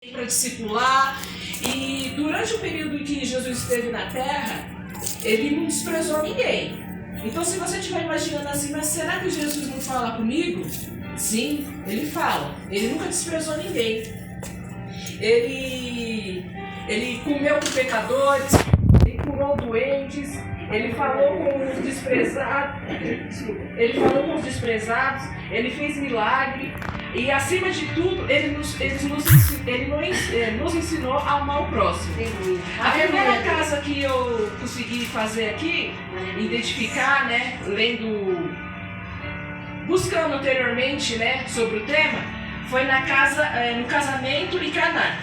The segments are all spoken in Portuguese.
para discipular, e durante o período em que Jesus esteve na Terra, ele não desprezou ninguém. Então, se você estiver imaginando assim, mas será que Jesus não fala comigo? Sim, ele fala. Ele nunca desprezou ninguém. Ele comeu com pecadores, ele curou doentes, ele falou com os desprezados, ele fez milagre. E acima de tudo, ele nos ensinou a amar o próximo. A primeira casa que eu consegui fazer aqui, identificar, né, buscando anteriormente, né, sobre o tema, foi no casamento em Canaã,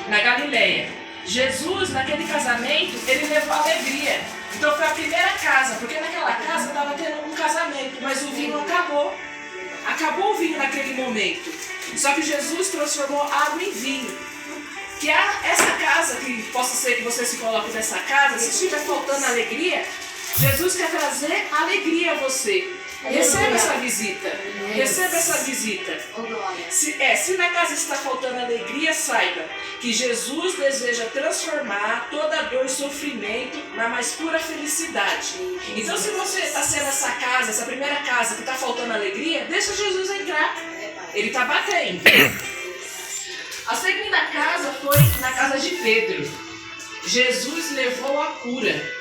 na Galileia. Jesus, naquele casamento, ele levou alegria. Então foi a primeira casa, porque naquela casa estava tendo um casamento, mas o vinho acabou. Acabou o vinho naquele momento. Só que Jesus transformou água em vinho. Que essa casa, que possa ser que você se coloque nessa casa, se estiver faltando alegria, Jesus quer trazer alegria a você. Receba essa visita. Receba essa visita. Se na casa está faltando alegria, saiba que Jesus deseja transformar toda dor e sofrimento na mais pura felicidade. Então, se você está sendo essa primeira casa que está faltando alegria, deixa Jesus entrar. Ele está batendo. A segunda casa foi na casa de Pedro. Jesus levou a cura.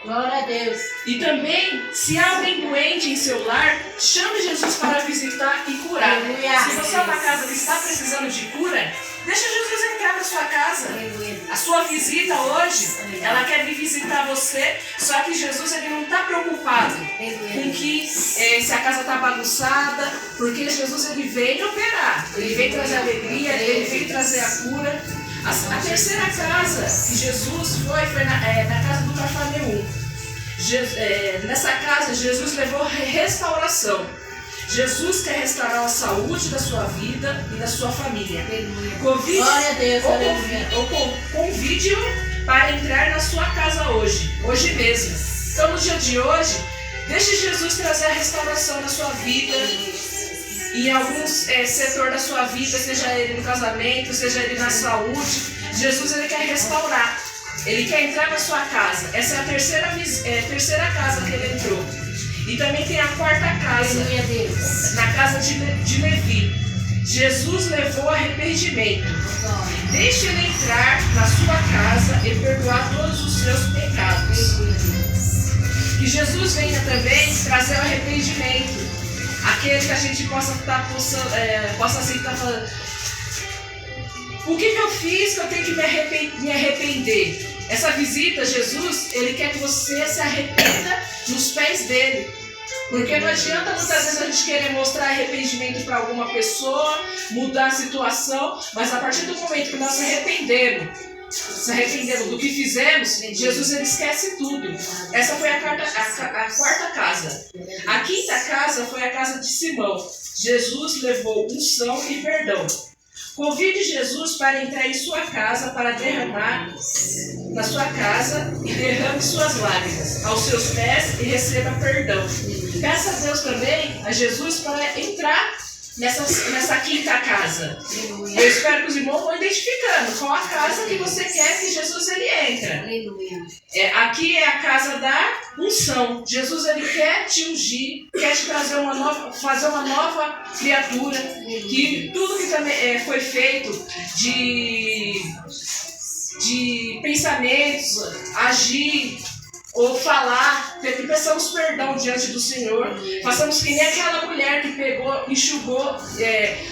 Glória a Deus. E também, se há alguém doente em seu lar, chame Jesus para visitar e curar. Se você é uma casa que está precisando de cura, deixa Jesus entrar na sua casa. A sua visita hoje, ela quer vir visitar você, só que Jesus ele não está preocupado com que se a casa está bagunçada, porque Jesus ele veio operar, ele veio trazer alegria, ele veio trazer a cura. A terceira casa que Jesus foi na casa do Cafarnaum. Nessa casa, Jesus levou restauração. Jesus quer restaurar a saúde da sua vida e da sua família. Convide-o para entrar na sua casa hoje mesmo. Então, no dia de hoje, deixe Jesus trazer a restauração na sua vida. Em algum setor da sua vida, seja ele no casamento, seja ele na saúde, Jesus ele quer restaurar. Ele quer entrar na sua casa. Essa é a terceira casa que ele entrou. E também tem a quarta casa, na casa de Levi. Jesus levou arrependimento. Deixe ele entrar na sua casa e perdoar todos os seus pecados. Que Jesus venha também trazer o arrependimento. Aquele que a gente possa estar falando, o que eu fiz que eu tenho que me arrepender? Essa visita, Jesus, ele quer que você se arrependa nos pés dele. Porque não adianta muitas vezes a gente querer mostrar arrependimento para alguma pessoa, mudar a situação, mas a partir do momento que nós se arrependemos do que fizemos, Jesus ele esquece tudo. Essa foi a quarta casa. A quinta casa foi a casa de Simão. Jesus levou unção e perdão. Convide Jesus para entrar em sua casa, para derramar na sua casa e derrame suas lágrimas aos seus pés e receba perdão. Peça a Deus também, a Jesus, para entrar nessa quinta casa. Eu espero que os irmãos vão identificando qual a casa que você quer que Jesus ele entra. Aqui é a casa da unção. Jesus ele quer te ungir, quer te trazer fazer uma nova criatura. Que tudo que também foi feito de pensamentos, agir ou falar, que peçamos perdão diante do Senhor, façamos que nem aquela mulher que pegou, enxugou,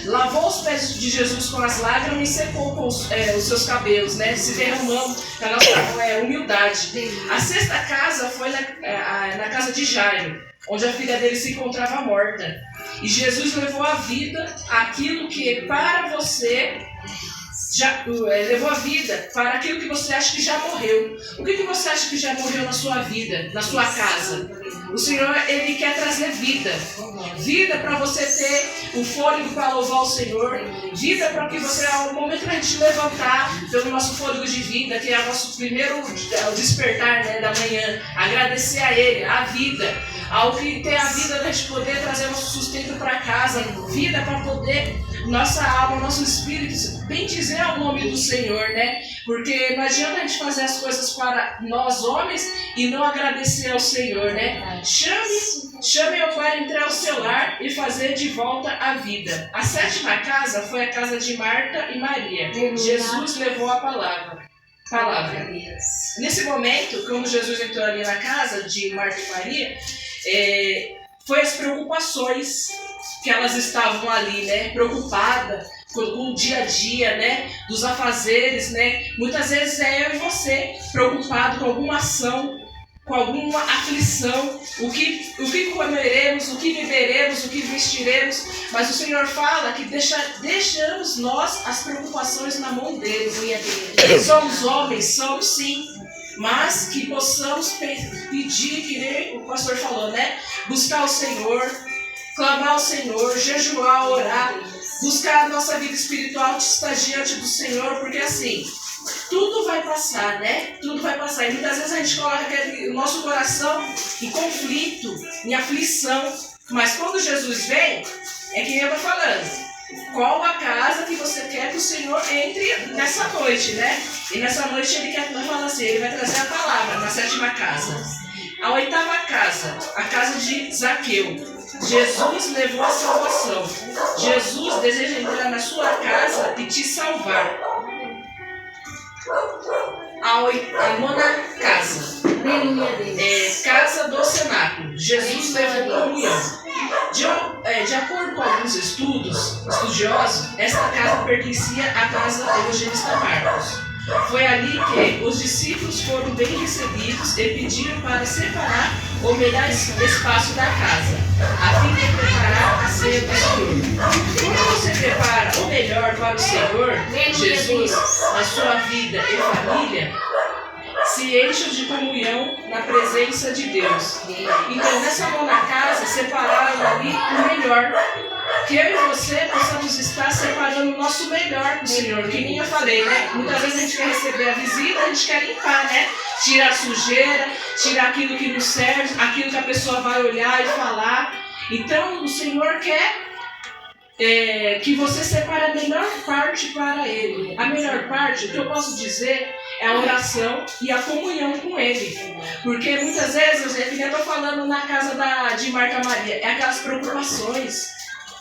lavou os pés de Jesus com as lágrimas e secou com os seus cabelos, né? Se derramando na nossa humildade. A sexta casa foi na casa de Jairo, onde a filha dele se encontrava morta. E Jesus levou à vida aquilo que para você levou a vida para aquilo que você acha que já morreu. O que você acha que já morreu na sua vida, na sua casa? O Senhor, ele quer trazer vida. Vida para você ter o fôlego para louvar o Senhor. Vida para que você, ao momento que a gente levantar pelo nosso fôlego de vida, que é o nosso primeiro despertar, né, da manhã, agradecer a Ele, a vida. Ao que ter a vida, a gente poder trazer nosso sustento para casa. Vida para poder nossa alma, nosso espírito, bem dizer o nome do Senhor, né? Porque não adianta a gente fazer as coisas para nós homens e não agradecer ao Senhor, né? Chame-o para entrar ao seu lar e fazer de volta a vida. A 7ª casa foi a casa de Marta e Maria. Jesus levou a palavra. Nesse momento, quando Jesus entrou ali na casa de Marta e Maria, foi as preocupações que elas estavam ali, né? Preocupadas com o dia a dia, né? Dos afazeres, né? Muitas vezes é eu e você preocupado com alguma ação, com alguma aflição, o que comeremos, o que beberemos, o que vestiremos, mas o Senhor fala que deixamos nós as preocupações na mão dele. Somos homens, somos sim, mas que possamos pedir, que nem o pastor falou, né? Buscar o Senhor, clamar ao Senhor, jejuar, orar, buscar a nossa vida espiritual, estar diante do Senhor, porque assim, tudo vai passar, né? Tudo vai passar. E muitas vezes a gente coloca o nosso coração em conflito, em aflição. Mas quando Jesus vem, é que eu estou falando. Qual a casa que você quer que o Senhor entre nessa noite, né? E nessa noite ele quer falar assim, ele vai trazer a palavra na 7ª casa. A 8ª casa, a casa de Zaqueu. Jesus levou a salvação. Jesus deseja entrar na sua casa e te salvar. A 9ª casa, casa do cenáculo. Jesus levou comunhão. De acordo com alguns estudiosos, esta casa pertencia à casa do evangelista Marcos. Foi ali que os discípulos foram bem recebidos e pediram para separar o melhor espaço da casa, a fim de preparar a ceia do Senhor. Quando você prepara o melhor para o Senhor, Jesus, na sua vida e família, se enche de comunhão na presença de Deus. Então, nessa 9ª casa, separaram ali o melhor. Que eu e você possamos estar separando o nosso melhor para o Senhor. Que nem eu falei, né? Muitas vezes a gente quer receber a visita, a gente quer limpar, né? Tirar a sujeira, tirar aquilo que não serve, aquilo que a pessoa vai olhar e falar. Então, o Senhor quer que você separe a melhor parte para Ele. A melhor parte, o que eu posso dizer, é a oração e a comunhão com Ele. Porque muitas vezes, eu estou falando na casa de Marta e Maria, é aquelas preocupações,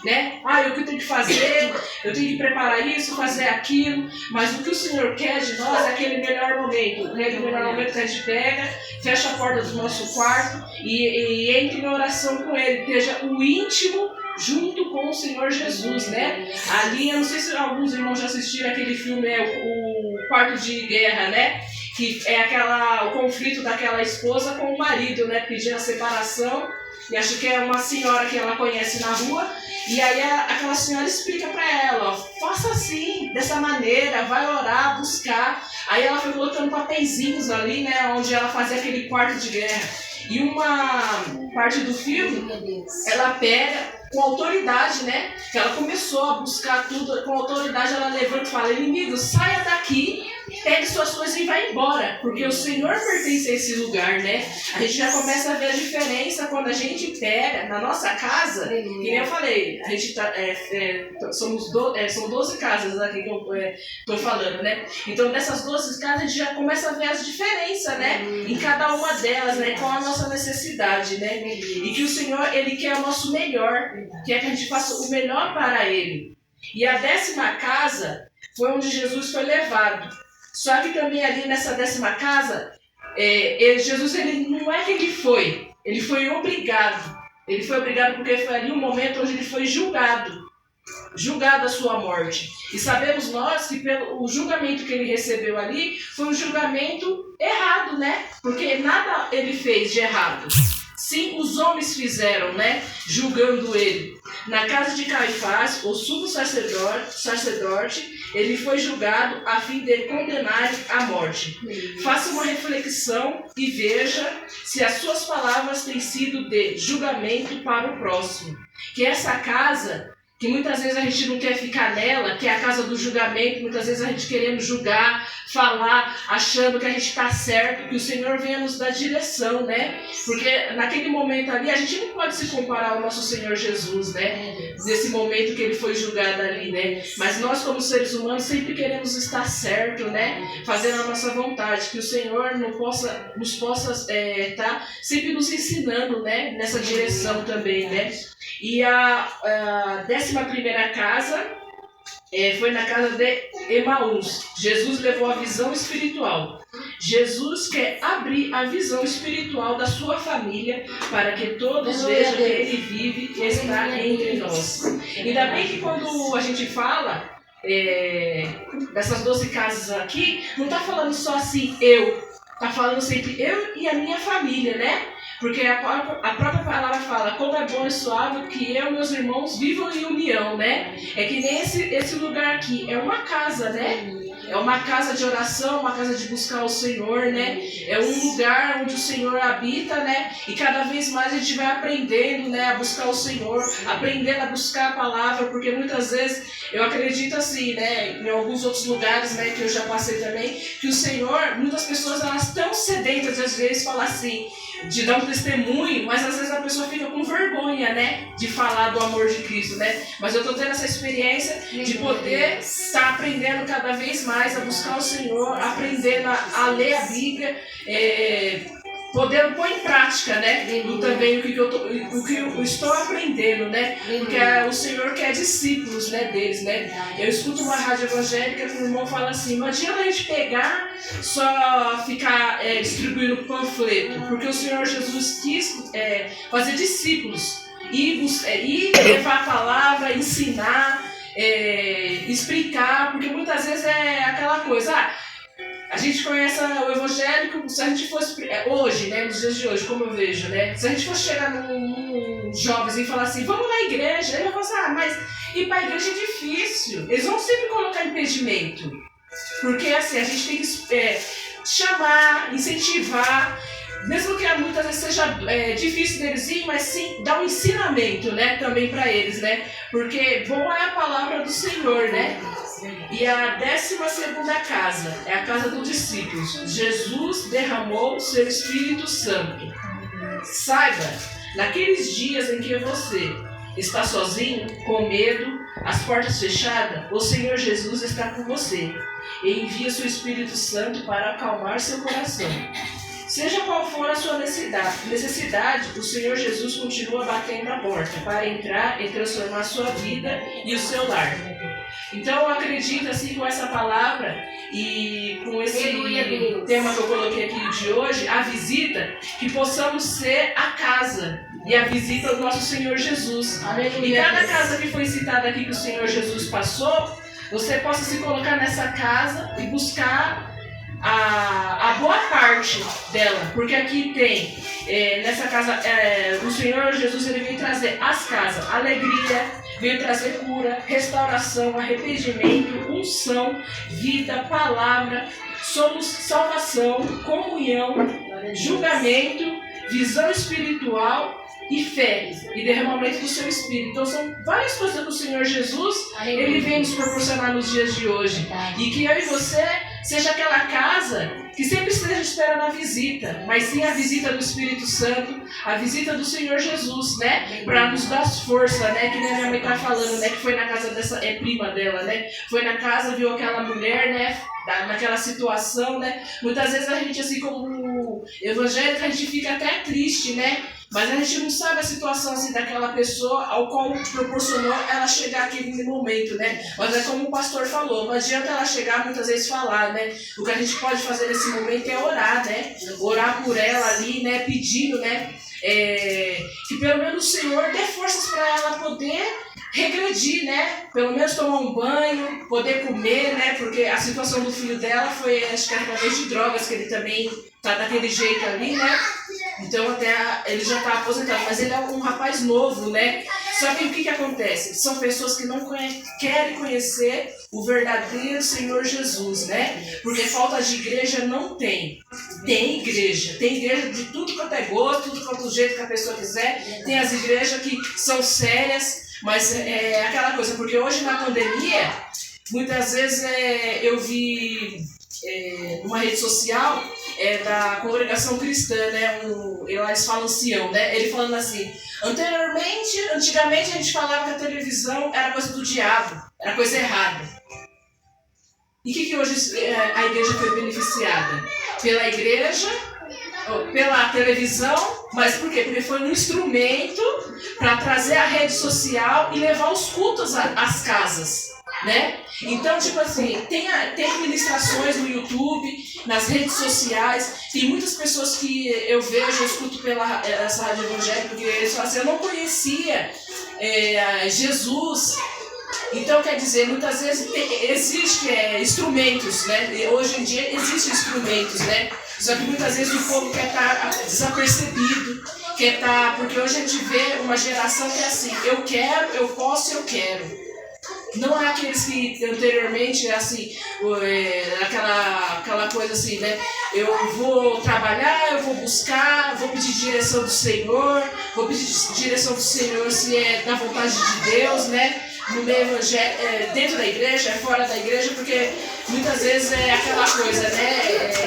né? O que eu tenho que fazer, eu tenho que preparar isso, fazer aquilo, mas o que o Senhor quer de nós é aquele melhor momento, né? Aquele melhor momento que a gente pega, fecha a porta do nosso quarto e entre em oração com Ele, esteja o íntimo junto com o Senhor Jesus, né? Ali, eu não sei se alguns irmãos já assistiram aquele filme, o Quarto de Guerra, né? Que é o conflito daquela esposa com o marido, né? Pedindo a separação. E acho que é uma senhora que ela conhece na rua. E aí aquela senhora explica para ela, ó, faça assim, dessa maneira, vai orar, buscar. Aí ela foi colocando papeizinhos ali, né? Onde ela fazia aquele quarto de guerra. E uma parte do filme, ela pega com autoridade, né? Que ela começou a buscar tudo, com autoridade ela levanta e fala, inimigo, saia daqui, pegue suas coisas e vai embora, porque o Senhor pertence a esse lugar, né? A gente já começa a ver a diferença quando a gente pega na nossa casa, que nem eu falei, a gente são 12 casas aqui que eu tô falando, né? Então dessas 12 casas a gente já começa a ver as diferenças, né? Em cada uma delas, né? Qual a nossa necessidade, né? E que o Senhor, Ele quer o nosso melhor, quer que a gente faça o melhor para Ele. E a 10ª casa foi onde Jesus foi levado. Só que também ali nessa 10ª casa, Jesus, ele não é que ele foi obrigado. Ele foi obrigado porque foi ali um momento onde ele foi julgado a sua morte. E sabemos nós que pelo julgamento que ele recebeu ali, foi um julgamento errado, né? Porque nada ele fez de errado. Sim, os homens fizeram, né? Julgando ele. Na casa de Caifás, o sumo sacerdote, ele foi julgado a fim de condenar à morte. Faça uma reflexão e veja se as suas palavras têm sido de julgamento para o próximo. Que essa casa que muitas vezes a gente não quer ficar nela, que é a casa do julgamento, muitas vezes a gente querendo julgar, falar, achando que a gente está certo, que o Senhor venha nos dar direção, né? Porque naquele momento ali, a gente não pode se comparar ao nosso Senhor Jesus, né? Nesse momento que ele foi julgado ali, né? Mas nós, como seres humanos, sempre queremos estar certo, né? Fazendo a nossa vontade, que o Senhor nos possa tá sempre nos ensinando, né? Nessa direção também, né? E a 11ª casa foi na casa de Emaús. Jesus levou a visão espiritual. Jesus quer abrir a visão espiritual da sua família para que todos vejam que Ele vive e está entre nós. Ainda bem que quando a gente fala dessas 12 casas aqui, não está falando só assim, está falando sempre eu e a minha família, né? Porque a própria palavra fala, como é bom e suave que eu e meus irmãos vivam em união, né? É que nem esse lugar aqui, é uma casa, né? É uma casa de oração, uma casa de buscar o Senhor, né? É um lugar onde o Senhor habita, né? E cada vez mais a gente vai aprendendo, né? A buscar o Senhor, aprendendo a buscar a palavra, porque muitas vezes eu acredito assim, né? Em alguns outros lugares, né? Que eu já passei também, que o Senhor, muitas pessoas elas estão sedentas às vezes falar assim, de dar um testemunho, mas às vezes a pessoa fica com vergonha, né? De falar do amor de Cristo, né? Mas eu tô tendo essa experiência de poder estar aprendendo cada vez mais a buscar o Senhor, aprendendo a ler a Bíblia, podendo pôr em prática, né? Também o que eu estou aprendendo, né? Porque o Senhor quer discípulos, né? Deles, né? Eu escuto uma rádio evangélica que o irmão fala assim, não adianta a gente pegar, só ficar distribuindo panfleto, porque o Senhor Jesus quis fazer discípulos, e levar a palavra, ensinar, explicar, porque muitas vezes é aquela coisa, a gente conhece o evangélico, se a gente fosse, hoje, né, nos dias de hoje, como eu vejo, né, se a gente fosse chegar num jovens e falar assim, vamos na igreja, ele vai falar assim, mas ir para a igreja é difícil, eles vão sempre colocar impedimento, porque assim, a gente tem que chamar, incentivar, mesmo que muitas vezes seja difícil deles ir, mas sim dar um ensinamento, né, também para eles, né, porque boa é a palavra do Senhor, né. E a 12ª casa é a casa dos discípulos. Jesus derramou o seu Espírito Santo. Saiba, naqueles dias em que você está sozinho, com medo, as portas fechadas, o Senhor Jesus está com você e envia seu Espírito Santo para acalmar seu coração. Seja qual for a sua necessidade, o Senhor Jesus continua batendo a porta para entrar e transformar a sua vida e o seu lar. Então eu acredito assim com essa palavra e com esse tema que eu coloquei aqui de hoje, a visita, que possamos ser a casa e a visita do nosso Senhor Jesus. E cada casa que foi citada aqui que o Senhor Jesus passou, você possa se colocar nessa casa e buscar a boa parte dela, porque aqui tem, nessa casa, o Senhor Jesus ele veio trazer as casas, alegria, veio trazer cura, restauração, arrependimento, unção, vida, palavra, salvação, comunhão, julgamento, visão espiritual e fé, e derramamento do seu Espírito. Então são várias coisas que o Senhor Jesus ele vem nos proporcionar nos dias de hoje. E que eu e você seja aquela casa que sempre esteja esperando a visita, mas sim a visita do Espírito Santo, a visita do Senhor Jesus, né? Para nos dar força, né? Que nem a minha mãe está falando, né? Que foi na casa dessa prima dela, né? Foi na casa, viu aquela mulher, né? Naquela situação, né? Muitas vezes a gente, assim como evangélico, a gente fica até triste, né? Mas a gente não sabe a situação assim daquela pessoa ao qual proporcionou ela chegar aqui naquele momento, né? Mas é como o pastor falou, não adianta ela chegar muitas vezes falar, né? O que a gente pode fazer nesse momento é orar, né? Orar por ela ali, né? Pedindo, né? Que pelo menos o Senhor dê forças para ela poder regredir, né? Pelo menos tomar um banho, poder comer, né? Porque a situação do filho dela foi, acho que através de drogas, que ele também tá daquele jeito ali, né? Então até ele já está aposentado, mas ele é um rapaz novo, né? Só que o que acontece? São pessoas que não querem conhecer o verdadeiro Senhor Jesus, né? Porque falta de igreja não tem. Tem igreja de tudo quanto é gosto, tudo quanto é jeito que a pessoa quiser. Tem as igrejas que são sérias, Mas é aquela coisa, porque hoje na pandemia, muitas vezes eu vi numa rede social da congregação cristã, né? Eles falam Sião, né? Ele falando assim, antigamente a gente falava que a televisão era coisa do diabo, era coisa errada. E o que hoje a igreja foi beneficiada? Pela igreja, pela televisão, mas por quê? Porque foi um instrumento para trazer a rede social e levar os cultos às casas, né? Então, tipo assim, tem ministrações no YouTube, nas redes sociais, tem muitas pessoas que eu vejo, eu escuto essa rádio evangélica, porque eles falam assim, eu não conhecia Jesus. Então, quer dizer, muitas vezes existem instrumentos, né? Hoje em dia existem instrumentos, né? Só que muitas vezes o povo quer estar desapercebido, porque hoje a gente vê uma geração que é assim, eu quero, eu posso, eu quero. Não é aqueles que anteriormente, assim, aquela coisa assim, né? Eu vou trabalhar, eu vou buscar, vou pedir direção do Senhor, vou pedir direção do Senhor se é da vontade de Deus, né? No meio evangélico, dentro da igreja, fora da igreja, porque muitas vezes é aquela coisa, né?